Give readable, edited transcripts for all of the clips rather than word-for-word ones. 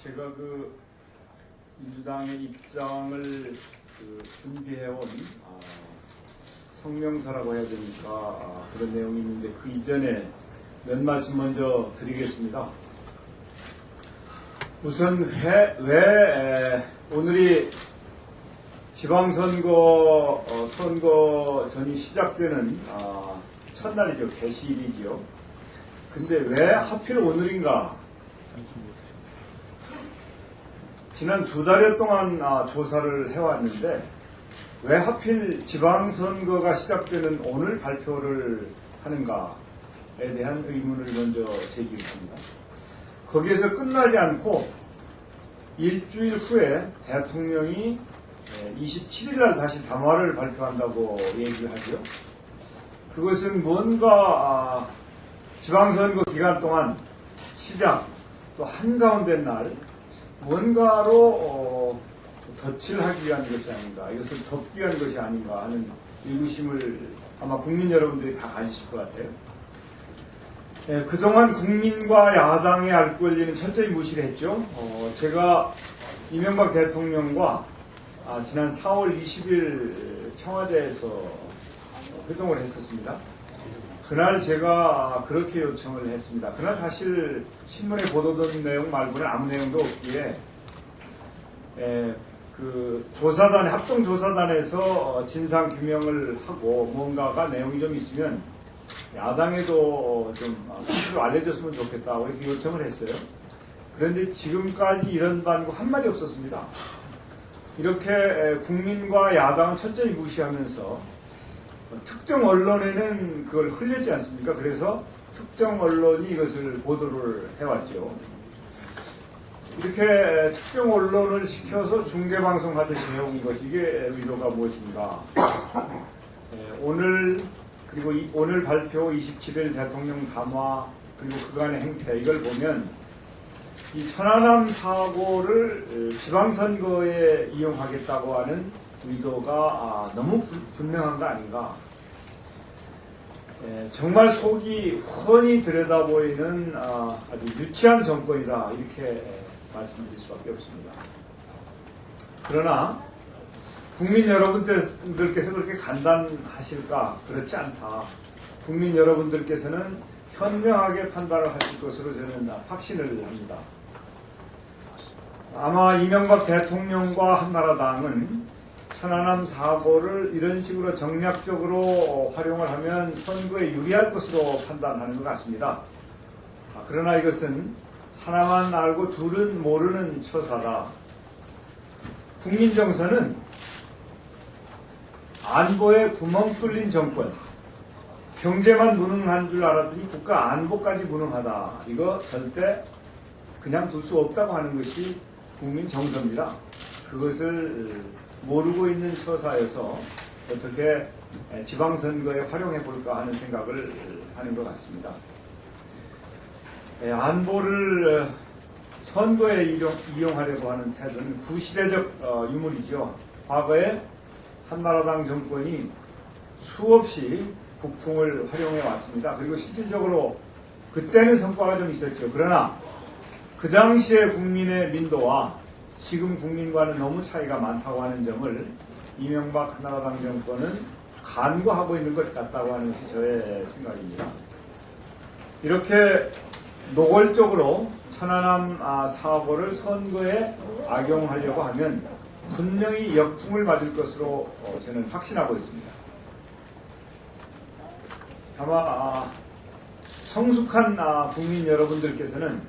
제가 민주당의 입장을 준비해온 성명서라고 해야 되니까 그런 내용이 있는데 그 이전에 몇 말씀 먼저 드리겠습니다. 우선 왜 오늘이 지방선거 선거전이 시작되는 첫날이죠. 개시일이죠. 근데 왜 하필 오늘인가? 지난 2달여 동안 조사를 해왔는데 왜 하필 지방선거가 시작되는 오늘 발표를 하는가에 대한 의문을 먼저 제기했습니다. 거기에서 끝나지 않고 일주일 후에 대통령이 27일 날 다시 담화를 발표한다고 얘기를 하죠. 그것은 뭔가 지방선거 기간 동안 시작 또 한가운데 날 뭔가로 덫을 하기 위한 것이 아닌가, 이것을 덮기 위한 것이 아닌가 하는 의구심을 아마 국민 여러분들이 다 가지실 것 같아요. 그동안 국민과 야당의 알 권리는 철저히 무시를 했죠. 제가 이명박 대통령과 지난 4월 20일 청와대에서 회동을 했었습니다. 그날 제가 그렇게 요청을 했습니다. 그날 사실 신문에 보도된 내용 말고는 아무 내용도 없기에 조사단, 합동조사단에서 진상규명을 하고 뭔가가 내용이 좀 있으면 야당에도 좀 사실로 알려졌으면 좋겠다 이렇게 요청을 했어요. 그런데 지금까지 이런 반고 한마디 없었습니다. 이렇게 국민과 야당은 철저히 무시하면서 특정 언론에는 그걸 흘렸지 않습니까? 그래서 특정 언론이 이것을 보도를 해왔죠. 이렇게 특정 언론을 시켜서 중계방송하듯이 해온 것, 이게 의도가 무엇인가? 그리고 오늘 발표 27일 대통령 담화, 그리고 그간의 행태, 이걸 보면 이 천안함 사고를 지방선거에 이용하겠다고 하는 의도가 너무 분명한 거 아닌가. 정말 속이 훤히 들여다보이는 아주 유치한 정권이다, 이렇게 말씀드릴 수밖에 없습니다. 그러나 국민 여러분들께서 그렇게 간단하실까? 그렇지 않다. 국민 여러분들께서는 현명하게 판단을 하실 것으로 저는 확신을 합니다. 아마 이명박 대통령과 한나라당은 천안함 사고를 이런 식으로 정략적으로 활용을 하면 선거에 유리할 것으로 판단하는 것 같습니다. 그러나 이것은 하나만 알고 둘은 모르는 처사다. 국민 정서는 안보에 구멍 뚫린 정권, 경제만 무능한 줄 알았더니 국가 안보까지 무능하다. 이거 절대 그냥 둘 수 없다고 하는 것이 국민 정서입니다. 그것을 모르고 있는 처사여서 어떻게 지방선거에 활용해 볼까 하는 생각을 하는 것 같습니다. 안보를 선거에 이용하려고 하는 태도는 구시대적 유물이죠. 과거에 한나라당 정권이 수없이 북풍을 활용해 왔습니다. 그리고 실질적으로 그때는 성과가 좀 있었죠. 그러나 그 당시의 국민의 민도와 지금 국민과는 너무 차이가 많다고 하는 점을 이명박 한나라당 정권은 간과하고 있는 것 같다고 하는 것이 저의 생각입니다. 이렇게 노골적으로 천안함 사고를 선거에 악용하려고 하면 분명히 역풍을 맞을 것으로 저는 확신하고 있습니다. 아마 성숙한 국민 여러분들께서는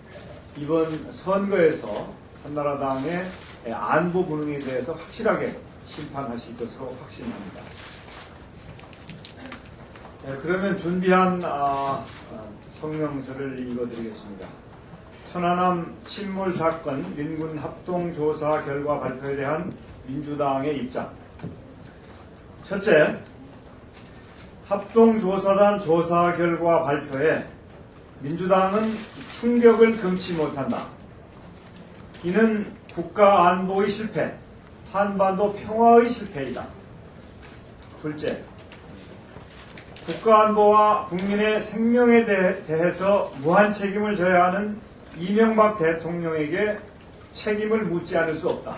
이번 선거에서 한나라당의 안보 무능에 대해서 확실하게 심판하실 것으로 확신합니다. 그러면 준비한 성명서를 읽어드리겠습니다. 천안함 침몰 사건 민군 합동조사 결과 발표에 대한 민주당의 입장. 첫째, 합동조사단 조사 결과 발표에 민주당은 충격을 금치 못한다. 이는 국가 안보의 실패, 한반도 평화의 실패이다. 둘째, 국가 안보와 국민의 생명에 대해서 무한 책임을 져야 하는 이명박 대통령에게 책임을 묻지 않을 수 없다.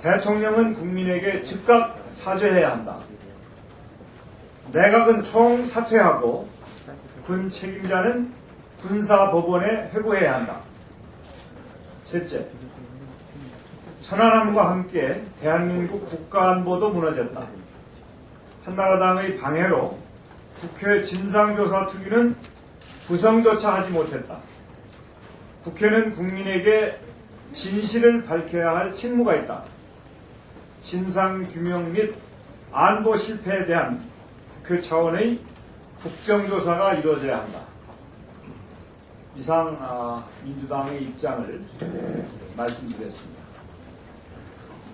대통령은 국민에게 즉각 사죄해야 한다. 내각은 총사퇴하고 군 책임자는 군사법원에 회부해야 한다. 셋째, 천안함과 함께 대한민국 국가안보도 무너졌다. 한나라당의 방해로 국회 진상조사특위는 구성조차 하지 못했다. 국회는 국민에게 진실을 밝혀야 할 책무가 있다. 진상규명 및 안보 실패에 대한 국회 차원의 국정조사가 이루어져야 한다. 이상 민주당의 입장을 말씀드렸습니다.